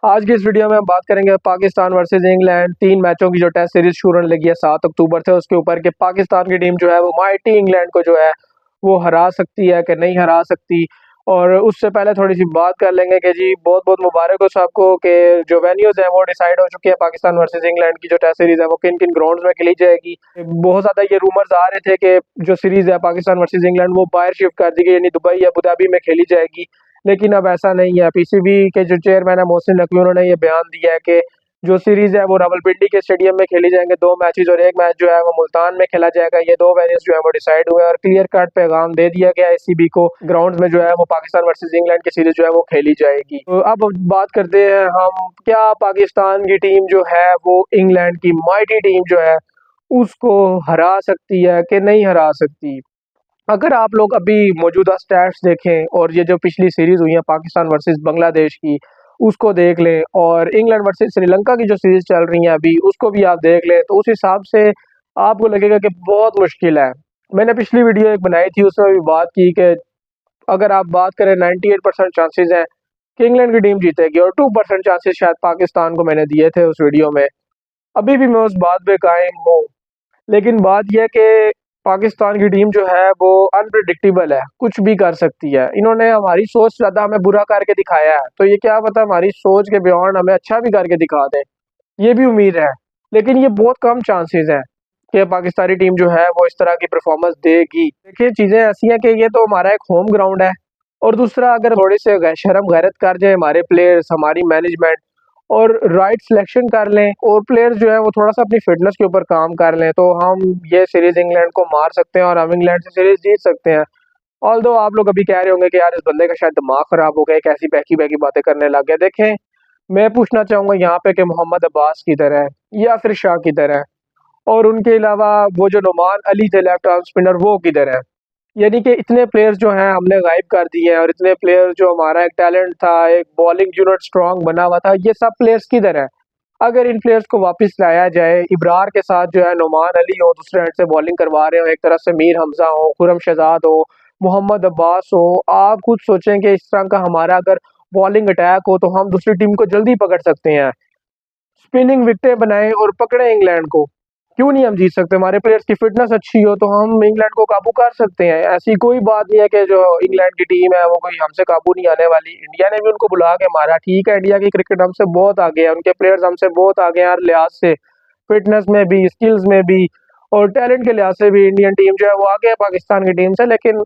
आज की इस वीडियो में हम बात करेंगे पाकिस्तान वर्सेस इंग्लैंड 3 मैचों की जो टेस्ट सीरीज शुरू होने लगी है 7 अक्टूबर से। उसके ऊपर कि पाकिस्तान की टीम जो है वो माइटी इंग्लैंड को जो है वो हरा सकती है कि नहीं हरा सकती। और उससे पहले थोड़ी सी बात कर लेंगे कि जी बहुत बहुत मुबारक हो सबको कि जो वेन्यूज हैं वो डिसाइड हो चुकी है। पाकिस्तान वर्सेस इंग्लैंड की जो टेस्ट सीरीज है वो किन किन ग्राउंड्स में खेली जाएगी। बहुत ज़्यादा ये रूमर्स आ रहे थे कि जो सीरीज है पाकिस्तान वर्सेस इंग्लैंड वो बाहर शिफ्ट कर दी गई, यानी दुबई या अबू धाबी में खेली जाएगी। लेकिन अब ऐसा नहीं है। पीसीबी के जो चेयरमैन है मोहसिन नकवी, उन्होंने ये बयान दिया है कि जो सीरीज है वो रावलपिंडी के स्टेडियम में खेली जाएंगे 2 मैचेस, और एक मैच जो है वो मुल्तान में खेला जाएगा। ये 2 वेन्यूज जो है वो डिसाइड हुए और क्लियर कट पैगाम दे दिया गया आईसीबी को। ग्राउंड्स में जो है वो पाकिस्तान वर्सेस इंग्लैंड की सीरीज जो है वो खेली जाएगी। तो अब बात करते हैं हम, क्या पाकिस्तान की टीम जो है वो इंग्लैंड की माइटी टीम जो है उसको हरा सकती है कि नहीं हरा सकती। अगर आप लोग अभी मौजूदा स्टैट्स देखें और ये जो पिछली सीरीज हुई है पाकिस्तान वर्सेस बांग्लादेश की उसको देख लें, और इंग्लैंड वर्सेस श्रीलंका की जो सीरीज चल रही है अभी उसको भी आप देख लें, तो उस हिसाब से आपको लगेगा कि बहुत मुश्किल है। मैंने पिछली वीडियो एक बनाई थी, उसमें भी बात की कि अगर आप बात करें 98% चांसेस हैं कि इंग्लैंड की टीम जीतेगी, और 2% चांसेस शायद पाकिस्तान को मैंने दिए थे उस वीडियो में। अभी भी मैं उस बात पे कायम हूँ। लेकिन बात यह है कि पाकिस्तान की टीम जो है वो अनप्रिडिक्टेबल है, कुछ भी कर सकती है। इन्होंने हमारी सोच ज़्यादा हमें बुरा करके दिखाया है, तो ये क्या पता हमारी सोच के बियॉन्ड हमें अच्छा भी करके दिखा दें, ये भी उम्मीद है। लेकिन ये बहुत कम चांसेस हैं कि पाकिस्तानी टीम जो है वो इस तरह की परफॉर्मेंस देगी। देखिए चीज़ें ऐसी हैं कि ये तो हमारा एक होम ग्राउंड है, और दूसरा अगर थोड़े से शर्म गैरत कर जाए हमारे प्लेयर्स, हमारी मैनेजमेंट, और राइट सिलेक्शन कर लें, और प्लेयर्स जो है वो थोड़ा सा अपनी फिटनेस के ऊपर काम कर लें, तो हम ये सीरीज इंग्लैंड को मार सकते हैं और हम इंग्लैंड से सीरीज जीत सकते हैं। ऑल्दो आप लोग अभी कह रहे होंगे कि यार इस बंदे का शायद दिमाग खराब हो गया, कैसी बहकी बहकी बातें करने लग गया। देखें, मैं पूछना चाहूंगा यहाँ पे कि मोहम्मद अब्बास की तरह है या फिर शाह की तरह है, और उनके अलावा वो जो नुमान अली थे लेफ्ट आर्म स्पिनर, वो किधर है। यानी कि इतने प्लेयर्स जो हैं हमने गायब कर दिए हैं, और इतने प्लेयर्स जो हमारा एक टैलेंट था, एक बॉलिंग यूनिट स्ट्रांग बना हुआ था, ये सब प्लेयर्स किधर है। अगर इन प्लेयर्स को वापस लाया जाए, इब्रार के साथ जो है नुमान अली हो, दूसरे एंड से बॉलिंग करवा रहे हो, एक तरफ से मीर हमजा हो, खुरम शहजाद हो, मोहम्मद अब्बास हो, आप खुद सोचें कि इस तरह का हमारा अगर बॉलिंग अटैक हो तो हम दूसरी टीम को जल्दी पकड़ सकते हैं। स्पिनिंग विकेटें बनाएं और पकड़े इंग्लैंड को। क्यों नहीं हम जीत सकते। हमारे प्लेयर्स की फिटनेस अच्छी हो तो हम इंग्लैंड को काबू कर सकते हैं। ऐसी कोई बात नहीं है कि जो इंग्लैंड की टीम है वो कोई हमसे काबू नहीं आने वाली। इंडिया ने भी उनको बुला के मारा, ठीक है, इंडिया की क्रिकेट हमसे बहुत आगे है, उनके प्लेयर्स हमसे बहुत आगे हैं हर लिहाज से, फिटनेस में भी, स्किल्स में भी, और टैलेंट के लिहाज से भी इंडियन टीम जो है वो आगे है पाकिस्तान की टीम से। लेकिन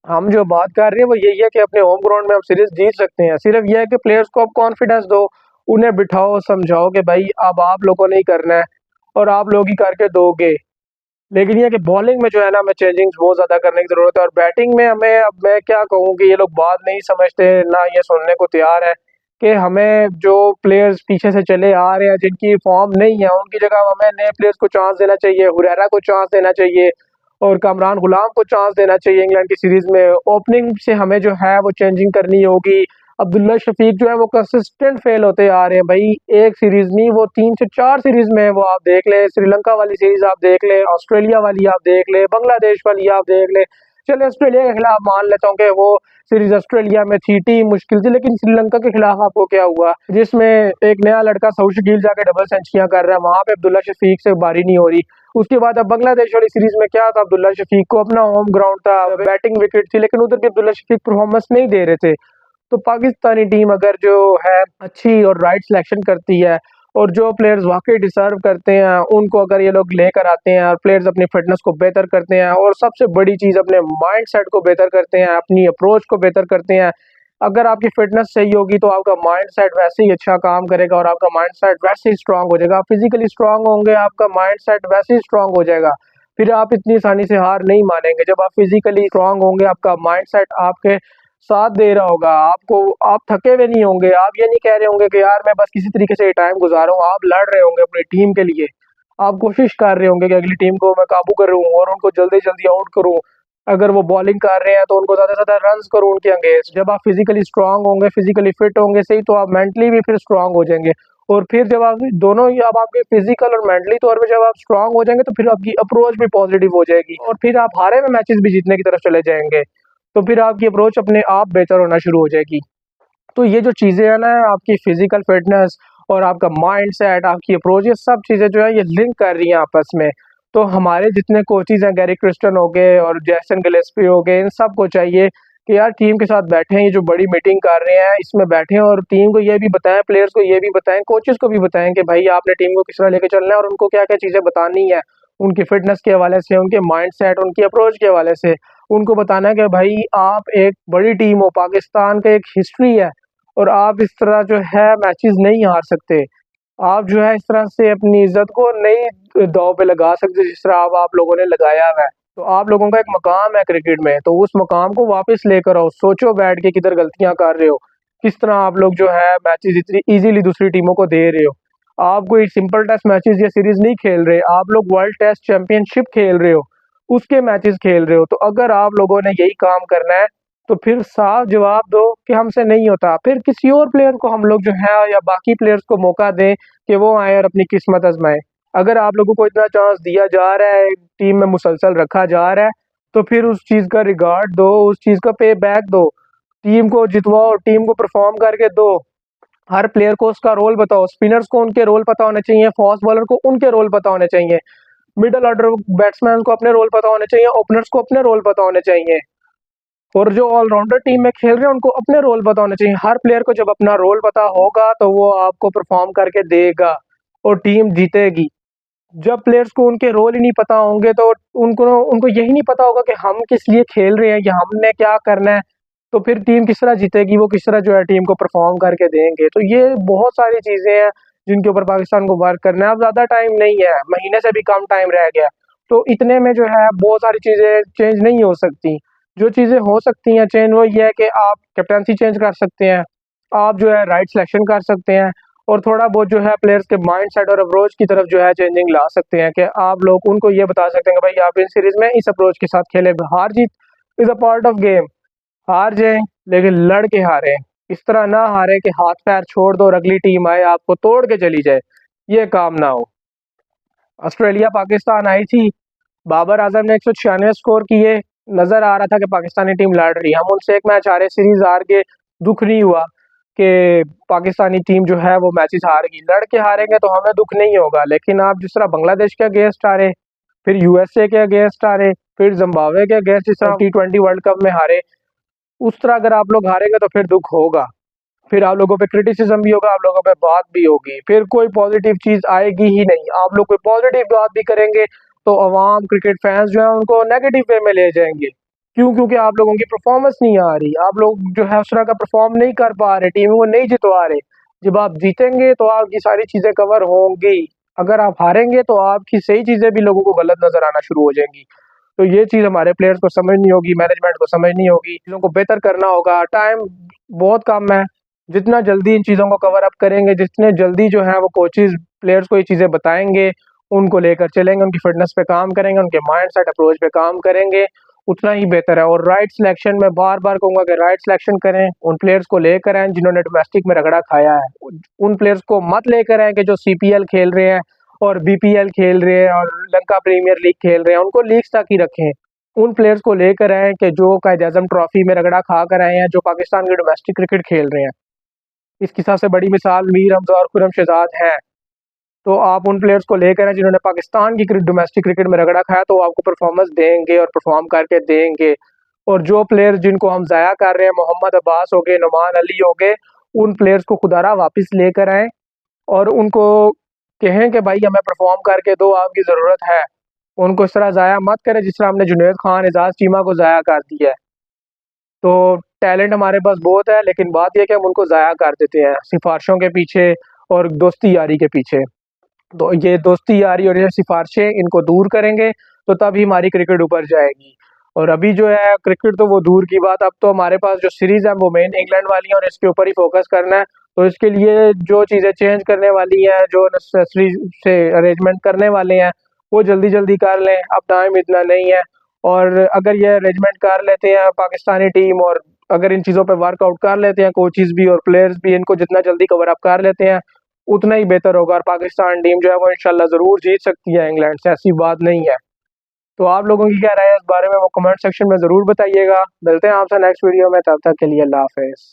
हम जो बात कर रहे हैं वो यही है कि अपने होम ग्राउंड में हम सीरीज जीत सकते हैं। सिर्फ यह है कि प्लेयर्स को आप कॉन्फिडेंस दो, उन्हें बिठाओ, समझाओ कि भाई अब आप लोगों ने ही करना है और आप लोग ही करके दोगे। लेकिन ये कि बॉलिंग में जो है ना हमें चेंजिंग्स बहुत ज़्यादा करने की ज़रूरत है, और बैटिंग में हमें, अब मैं क्या कहूँ कि ये लोग बात नहीं समझते ना ये सुनने को तैयार है कि हमें जो प्लेयर्स पीछे से चले आ रहे हैं जिनकी फॉर्म नहीं है उनकी जगह हमें नए प्लेयर्स को चांस देना चाहिए। हुरैरा को चांस देना चाहिए और कामरान गुलाम को चांस देना चाहिए। इंग्लैंड की सीरीज में ओपनिंग से हमें जो है वो चेंजिंग करनी होगी। अब्दुल्ला शफीक जो है वो कंसिस्टेंट फेल होते आ रहे हैं भाई, एक सीरीज नहीं वो 3 से 4 सीरीज में है। वो आप देख ले, श्रीलंका वाली सीरीज आप देख ले, ऑस्ट्रेलिया वाली आप देख ले, बांग्लादेश वाली आप देख ले। चले ऑस्ट्रेलिया के खिलाफ मान लेता हूँ कि वो सीरीज ऑस्ट्रेलिया में थी, टीम मुश्किल थी, लेकिन श्रीलंका के खिलाफ आपको क्या हुआ जिसमें एक नया लड़का सऊद शकील जाके डबल सेंचुरियां कर रहा है, वहां पे अब्दुल्ला शफीक से बारी नहीं हो रही। उसके बाद अब बांग्लादेश वाली सीरीज में क्या था, अब्दुल्ला शफीक को अपना होम ग्राउंड था, बैटिंग विकेट थी, लेकिन उधर भी अब्दुल्ला शफीक परफॉर्मेंस नहीं दे रहे थे। तो पाकिस्तानी टीम अगर जो है अच्छी और राइट सिलेक्शन करती है, और जो प्लेयर्स वाकई डिजर्व करते हैं उनको अगर ये लोग लेकर आते हैं, और प्लेयर्स अपनी फिटनेस को बेहतर करते हैं, और सबसे बड़ी चीज़ अपने माइंड सेट को बेहतर करते हैं, अपनी अप्रोच को बेहतर करते हैं। अगर आपकी फिटनेस सही होगी तो आपका माइंड सेट वैसे ही अच्छा काम करेगा, और आपका माइंड सेट वैसे ही स्ट्रांग हो जाएगा। आप फिजिकली स्ट्रांग होंगे, आपका माइंड सेट वैसे ही स्ट्रांग हो जाएगा, फिर आप इतनी आसानी से हार नहीं मानेंगे। जब आप फिजिकली स्ट्रांग होंगे, आपका माइंड सेट आपके साथ दे रहा होगा, आपको, आप थके हुए नहीं होंगे, आप ये नहीं कह रहे होंगे कि यार मैं बस किसी तरीके से टाइम गुजारूं, आप लड़ रहे होंगे अपनी टीम के लिए। आप कोशिश कर रहे होंगे कि अगली टीम को मैं काबू करूं और उनको जल्दी जल्दी आउट करूं। अगर वो बॉलिंग कर रहे हैं तो उनको ज़्यादा से ज़्यादा रन्स करूं उनके अगेंस्ट। जब आप फिजिकली स्ट्रांग होंगे, फिजिकली फिट होंगे सही, तो आप मेंटली भी फिर स्ट्रांग हो जाएंगे। और फिर जब आप दोनों ही, अब आपके फिजिकल और मेंटली तौर पे जब आप स्ट्रांग हो जाएंगे तो फिर आपकी अप्रोच भी पॉजिटिव हो जाएगी, और फिर आप हारे हुए मैचेस भी जीतने की तरफ चले जाएंगे। तो फिर आपकी अप्रोच अपने आप बेहतर होना शुरू हो जाएगी। तो ये जो चीज़ें हैं ना, आपकी फिजिकल फिटनेस और आपका माइंड सेट, आपकी अप्रोच, ये सब चीज़ें जो है ये लिंक कर रही हैं आपस में। तो हमारे जितने कोचेज़ हैं, गैरी क्रिस्टन हो गए और जैसन गिलेस्पी हो गए, इन सबको चाहिए कि यार टीम के साथ बैठें, ये जो बड़ी मीटिंग कर रहे हैं इसमें बैठें और टीम को ये भी बताएं, प्लेयर्स को ये भी बताएं, कोचेज़ को भी बताएं कि भाई आपने टीम को किस तरह लेके चलना है और उनको क्या क्या चीज़ें बतानी है, उनकी फिटनेस के हवाले से, उनके माइंड सेट, उनकी अप्रोच के हवाले से। उनको बताना है कि भाई आप एक बड़ी टीम हो, पाकिस्तान का एक हिस्ट्री है और आप इस तरह जो है मैचेस नहीं हार सकते। आप जो है इस तरह से अपनी इज्जत को नहीं दांव पे लगा सकते जिस तरह आप लोगों ने लगाया हुआ है। तो आप लोगों का एक मकाम है क्रिकेट में, तो उस मकाम को वापस लेकर आओ। सोचो बैठ के किधर गलतियां कर रहे हो, किस तरह आप लोग जो है मैचेस इतनी इजीली दूसरी टीमों को दे रहे हो। आप कोई सिंपल टेस्ट मैचेस या सीरीज नहीं खेल रहे, आप लोग वर्ल्ड टेस्ट चैंपियनशिप खेल रहे हो, उसके मैचेस खेल रहे हो। तो अगर आप लोगों ने यही काम करना है तो फिर साफ जवाब दो कि हमसे नहीं होता, फिर किसी और प्लेयर को हम लोग जो है या बाकी प्लेयर्स को मौका दें कि वो आए और अपनी किस्मत आजमाएं। अगर आप लोगों को इतना चांस दिया जा रहा है, टीम में मुसलसल रखा जा रहा है, तो फिर उस चीज़ का रिगार्ड दो, उस चीज़ का पे बैक दो, टीम को जितवाओ, टीम को परफॉर्म करके दो। हर प्लेयर को उसका रोल बताओ, स्पिनर्स को उनके रोल पता होने चाहिए, फास्ट बॉलर को उनके रोल पता होने चाहिए, मिडल ऑर्डर बैट्समैन को अपने रोल पता होने चाहिए, ओपनर्स को अपने रोल पता होने चाहिए, और जो ऑलराउंडर टीम में खेल रहे हैं उनको अपने रोल पता होने चाहिए। हर प्लेयर को जब अपना रोल पता होगा तो वो आपको परफॉर्म करके देगा और टीम जीतेगी। जब प्लेयर्स को उनके रोल ही नहीं पता होंगे तो उनको उनको यही नहीं पता होगा कि हम किस लिए खेल रहे हैं या हमने क्या करना है, तो फिर टीम किस तरह जीतेगी, वो किस तरह जो है टीम को परफॉर्म करके देंगे। तो ये बहुत सारी चीज़ें हैं जिनके ऊपर पाकिस्तान को वर्क करना है। अब ज़्यादा टाइम नहीं है, महीने से भी कम टाइम रह गया, तो इतने में जो है बहुत सारी चीज़ें चेंज नहीं हो सकती। जो चीज़ें हो सकती हैं चेंज, वो ये है कि आप कैप्टनसी चेंज कर सकते हैं, आप जो है राइट सिलेक्शन कर सकते हैं, और थोड़ा बहुत जो है प्लेयर्स के माइंड सेट और अप्रोच की तरफ जो है चेंजिंग ला सकते हैं कि आप लोग उनको ये बता सकते हैं कि भाई आप इस सीरीज में इस अप्रोच के साथ खेले। हार जीत is a part of game, हार जाएं लेकिन लड़ के हारें। इस तरह ना हारे कि हाथ पैर छोड़ दो और अगली टीम आए आपको तोड़ के चली जाए, ये काम ना हो। ऑस्ट्रेलिया पाकिस्तान आई थी, बाबर आजम ने 196 स्कोर किए, नजर आ रहा था कि पाकिस्तानी टीम लड़ रही है, हम उनसे एक मैच हारे, सीरीज हार के दुख नहीं हुआ कि पाकिस्तानी टीम जो है वो मैचेस हार गई। लड़ के हारेंगे तो हमें दुख नहीं होगा, लेकिन आप जिस तरह बांग्लादेश के अगेंस्ट हारे, फिर यूएसए के अगेंस्ट हारे, फिर जिम्बाब्वे के अगेंस्ट जिस तरह T20 वर्ल्ड कप में हारे, उस तरह अगर आप लोग हारेंगे तो फिर दुख होगा, फिर आप लोगों पे क्रिटिसिज्म भी होगा, आप लोगों पे बात भी होगी, फिर कोई पॉजिटिव चीज आएगी ही नहीं। आप लोग कोई पॉजिटिव बात भी करेंगे तो अवाम, क्रिकेट फैंस जो है उनको नेगेटिव वे में ले जाएंगे। क्यों? क्योंकि आप लोगों की परफॉर्मेंस नहीं आ रही, आप लोग जो है उस तरह का परफॉर्म नहीं कर पा रहे, टीम को नहीं जितवा रहे। जब आप जीतेंगे तो आपकी सारी चीजें कवर होंगी, अगर आप हारेंगे तो आपकी सही चीजें भी लोगों को गलत नजर आना शुरू हो जाएंगी। तो ये चीज़ हमारे प्लेयर्स को समझनी होगी, मैनेजमेंट को समझनी होगी, चीज़ों को बेहतर करना होगा। टाइम बहुत कम है, जितना जल्दी इन चीज़ों को कवर अप करेंगे, जितने जल्दी जो है वो कोचेज़ प्लेयर्स को ये चीज़ें बताएँगे, उनको लेकर चलेंगे, उनकी फिटनेस पे काम करेंगे, उनके माइंड सेट अप्रोच पे काम करेंगे, उतना ही बेहतर है। और राइट सिलेक्शन में बार-बार कहूँगा कि राइट सिलेक्शन करें, उन प्लेयर्स को लेकर आएँ जिन्होंने डोमेस्टिक में रगड़ा खाया है। उन प्लेयर्स को मत लेकर आएँ कि जो सीपीएल खेल रहे हैं और बीपीएल खेल रहे हैं और लंका प्रीमियर लीग खेल रहे हैं, उनको लीग्स तक ही रखें। उन प्लेयर्स को लेकर आएँ कि जो कायद-ए-आज़म ट्रॉफी में रगड़ा खा कर आए हैं, जो पाकिस्तान की डोमेस्टिक क्रिकेट खेल रहे हैं। इसकी सबसे बड़ी मिसाल मीर हमजा और खुर्रम शहजाद हैं। तो आप उन प्लेयर्स को लेकर आएँ जिन्होंने पाकिस्तान की डोमेस्टिक क्रिकेट में रगड़ा खाया, तो वो आपको परफॉर्मेंस देंगे और परफॉर्म करके देंगे। और जो प्लेयर्स जिनको हम ज़ाया कर रहे हैं, मोहम्मद अब्बास हो गए, नुमान अली हो गए, उन प्लेयर्स को खुदारा वापस लेकर आएँ और उनको कहें कि भाई हमें परफॉर्म करके दो, आपकी ज़रूरत है। उनको इस तरह ज़ाया मत करें जिस तरह हमने जुनैद खान, एजाज चीमा को ज़ाया कर दिया है। तो टैलेंट हमारे पास बहुत है, लेकिन बात यह है कि हम उनको ज़ाया कर देते हैं सिफारिशों के पीछे और दोस्ती यारी के पीछे। तो ये दोस्ती यारी और ये सिफारिशें, इनको दूर करेंगे तो तभी हमारी क्रिकेट ऊपर जाएगी। और अभी जो है क्रिकेट तो वो दूर की बात, अब तो हमारे पास जो सीरीज है वो मेन इंग्लैंड वाली है और इसके ऊपर ही फोकस करना है। तो इसके लिए जो चीज़ें चेंज करने वाली हैं, जो नेसेसरी से अरेंजमेंट करने वाले हैं, वो जल्दी जल्दी कर लें, अब टाइम इतना नहीं है। और अगर ये अरेंजमेंट कर लेते हैं पाकिस्तानी टीम, और अगर इन चीज़ों पे वर्कआउट कर लेते हैं कोचेज़ भी और प्लेयर्स भी, इनको जितना जल्दी कवर अप कर लेते हैं उतना ही बेहतर होगा और पाकिस्तान टीम जो है वो इंशाल्लाह ज़रूर जीत सकती है इंग्लैंड से, ऐसी बात नहीं है। तो आप लोगों की क्या राय है इस बारे में, वो कमेंट सेक्शन में ज़रूर बताइएगा। मिलते हैं आपसे नेक्स्ट वीडियो में, तब तक के लिए अल्लाह हाफ़िज़।